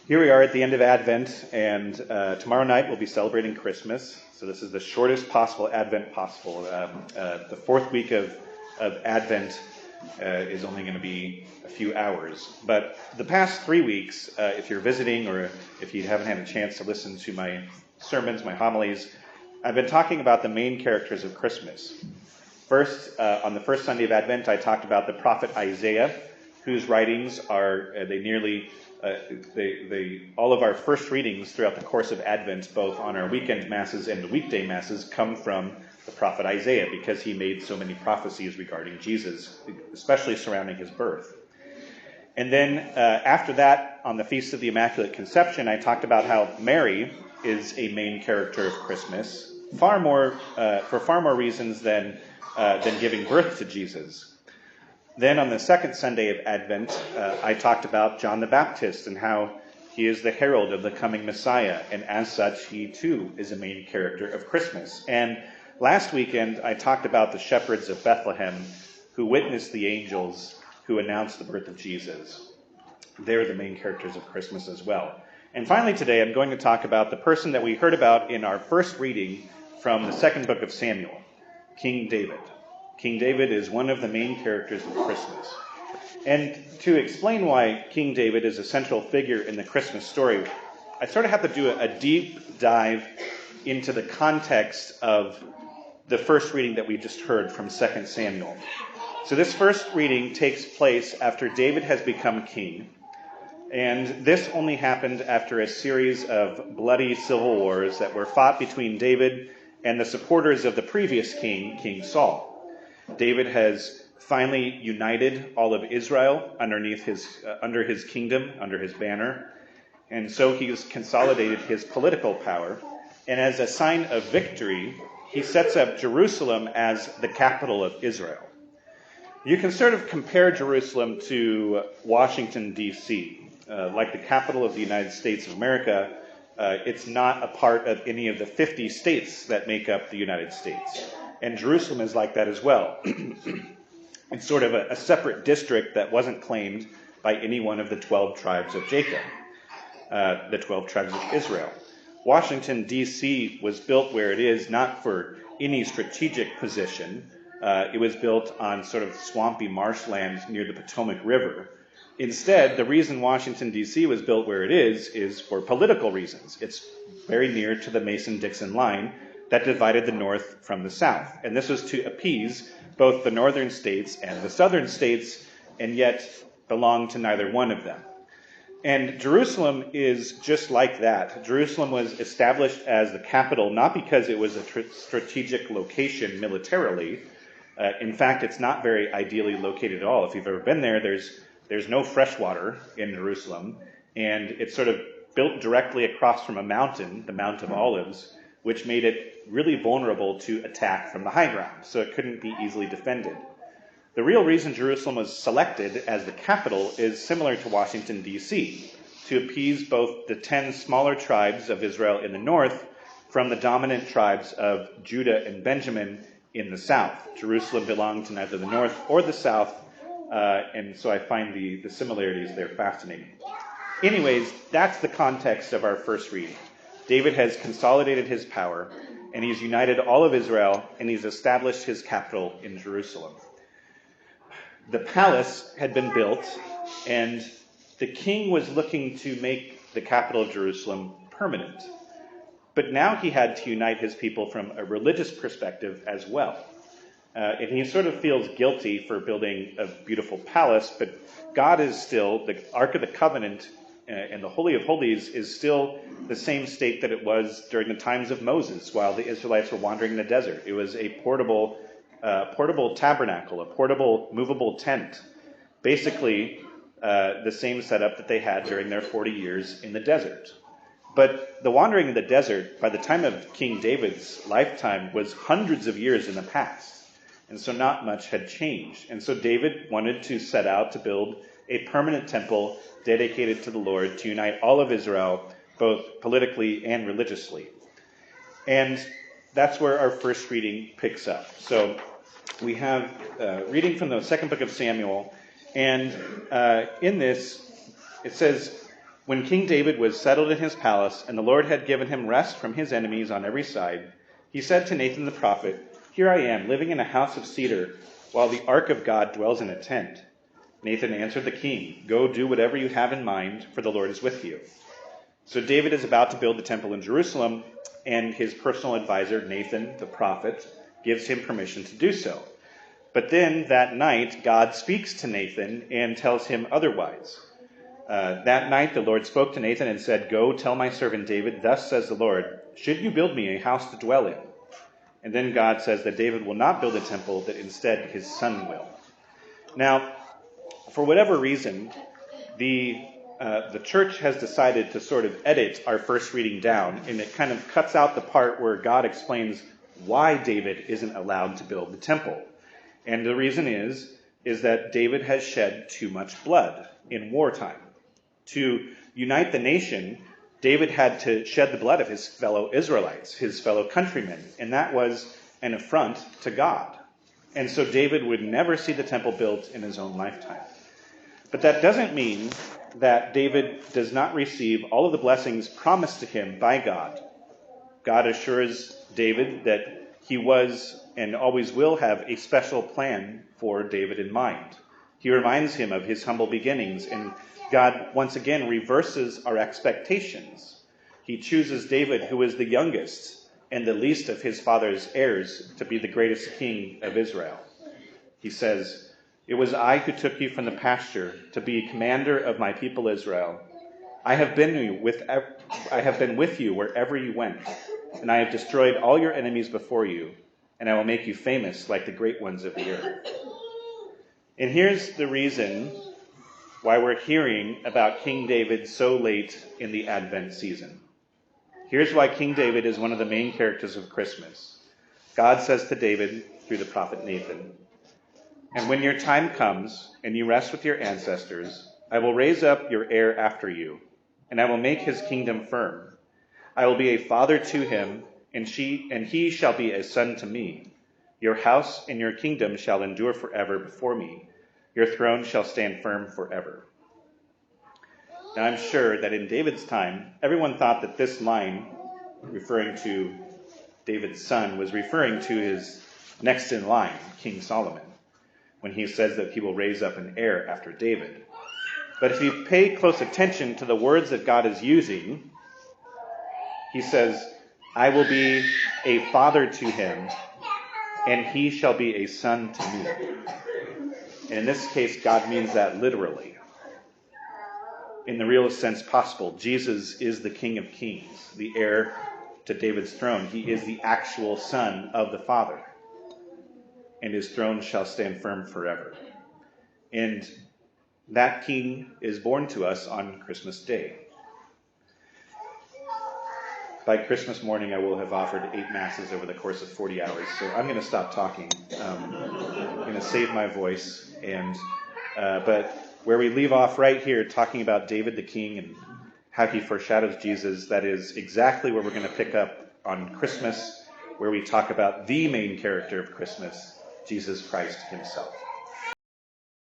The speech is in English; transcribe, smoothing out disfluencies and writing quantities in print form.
Here we are at the end of Advent, and tomorrow night we'll be celebrating Christmas. So this is the shortest possible Advent possible. The fourth week of Advent is only going to be a few hours. But the past 3 weeks, if you're visiting or if you haven't had a chance to listen to my sermons, my homilies, I've been talking about the main characters of Christmas. First, on the first Sunday of Advent, I talked about the prophet Isaiah, whose writings are, all of our first readings throughout the course of Advent, both on our weekend masses and the weekday masses, come from the prophet Isaiah because he made so many prophecies regarding Jesus, especially surrounding his birth. And then after that, on the Feast of the Immaculate Conception, I talked about how Mary is a main character of Christmas, for far more reasons than giving birth to Jesus. Then on the second Sunday of Advent, I talked about John the Baptist and how he is the herald of the coming Messiah, and as such, he too is a main character of Christmas. And last weekend, I talked about the shepherds of Bethlehem who witnessed the angels who announced the birth of Jesus. They're the main characters of Christmas as well. And finally today, I'm going to talk about the person that we heard about in our first reading from the second book of Samuel, King David. King David is one of the main characters of Christmas. And to explain why King David is a central figure in the Christmas story, I sort of have to do a deep dive into the context of the first reading that we just heard from 2 Samuel. So this first reading takes place after David has become king. And this only happened after a series of bloody civil wars that were fought between David and the supporters of the previous king, King Saul. David has finally united all of Israel under his kingdom, under his banner, and so he has consolidated his political power. And as a sign of victory, he sets up Jerusalem as the capital of Israel. You can sort of compare Jerusalem to Washington, D.C. Like the capital of the United States of America, it's not a part of any of the 50 states that make up the United States. And Jerusalem is like that as well. It's sort of a separate district that wasn't claimed by any one of the 12 tribes of Jacob, the 12 tribes of Israel. Washington, D.C. was built where it is, not for any strategic position. It was built on sort of swampy marshland near the Potomac River. Instead, the reason Washington, D.C. was built where it is for political reasons. It's very near to the Mason-Dixon line that divided the North from the South. And this was to appease both the northern states and the southern states, and yet belonged to neither one of them. And Jerusalem is just like that. Jerusalem was established as the capital not because it was a strategic location militarily. In fact, it's not very ideally located at all. If you've ever been there, there's no fresh water in Jerusalem, and it's sort of built directly across from a mountain, the Mount of Olives, which made it really vulnerable to attack from the high ground, so it couldn't be easily defended. The real reason Jerusalem was selected as the capital is similar to Washington, D.C., to appease both the 10 smaller tribes of Israel in the north from the dominant tribes of Judah and Benjamin in the south. Jerusalem belonged to neither the north or the south, and so I find the similarities there fascinating. Anyways, that's the context of our first reading. David has consolidated his power, and he's united all of Israel, and he's established his capital in Jerusalem. The palace had been built, and the king was looking to make the capital of Jerusalem permanent. But now he had to unite his people from a religious perspective as well. And he sort of feels guilty for building a beautiful palace, but God is still, the Ark of the Covenant and the Holy of Holies is still the same state that it was during the times of Moses while the Israelites were wandering in the desert. It was a portable tabernacle, a portable movable tent. Basically, the same setup that they had during their 40 years in the desert. But the wandering in the desert, by the time of King David's lifetime, was hundreds of years in the past. And so not much had changed. And so David wanted to set out to build a permanent temple dedicated to the Lord to unite all of Israel, both politically and religiously. And that's where our first reading picks up. So we have reading from the second book of Samuel, and in this it says, When King David was settled in his palace, and the Lord had given him rest from his enemies on every side, he said to Nathan the prophet, "Here I am, living in a house of cedar, while the ark of God dwells in a tent." Nathan answered the king, "Go do whatever you have in mind, for the Lord is with you." So David is about to build the temple in Jerusalem, and his personal advisor, Nathan the prophet, gives him permission to do so. But then that night, God speaks to Nathan and tells him otherwise. That night the Lord spoke to Nathan and said, "Go tell my servant David, thus says the Lord, should you build me a house to dwell in?" And then God says that David will not build a temple, that instead his son will. Now, for whatever reason, the church has decided to sort of edit our first reading down, and it kind of cuts out the part where God explains why David isn't allowed to build the temple. And the reason is that David has shed too much blood in wartime. To unite the nation, David had to shed the blood of his fellow Israelites, his fellow countrymen, and that was an affront to God. And so David would never see the temple built in his own lifetime. But that doesn't mean that David does not receive all of the blessings promised to him by God. God assures David that he was and always will have a special plan for David in mind. He reminds him of his humble beginnings, and God once again reverses our expectations. He chooses David, who is the youngest and the least of his father's heirs, to be the greatest king of Israel. He says, "It was I who took you from the pasture to be commander of my people Israel. I have been with you wherever you went, and I have destroyed all your enemies before you, and I will make you famous like the great ones of the earth." And here's the reason why we're hearing about King David so late in the Advent season. Here's why King David is one of the main characters of Christmas. God says to David through the prophet Nathan, "And when your time comes and you rest with your ancestors, I will raise up your heir after you, and I will make his kingdom firm. I will be a father to him, and he shall be a son to me. Your house and your kingdom shall endure forever before me. Your throne shall stand firm forever." Now I'm sure that in David's time, everyone thought that this line, referring to David's son, was referring to his next in line, King Solomon, when he says that he will raise up an heir after David. But if you pay close attention to the words that God is using, he says, "I will be a father to him, and he shall be a son to me." And in this case, God means that literally. In the realest sense possible, Jesus is the King of Kings, the heir to David's throne. He is the actual son of the Father, and his throne shall stand firm forever. And that king is born to us on Christmas Day. By Christmas morning, I will have offered 8 masses over the course of 40 hours, so I'm going to stop talking. I'm going to save my voice. But where we leave off right here, talking about David the king and how he foreshadows Jesus, that is exactly where we're going to pick up on Christmas, where we talk about the main character of Christmas, Jesus Christ himself.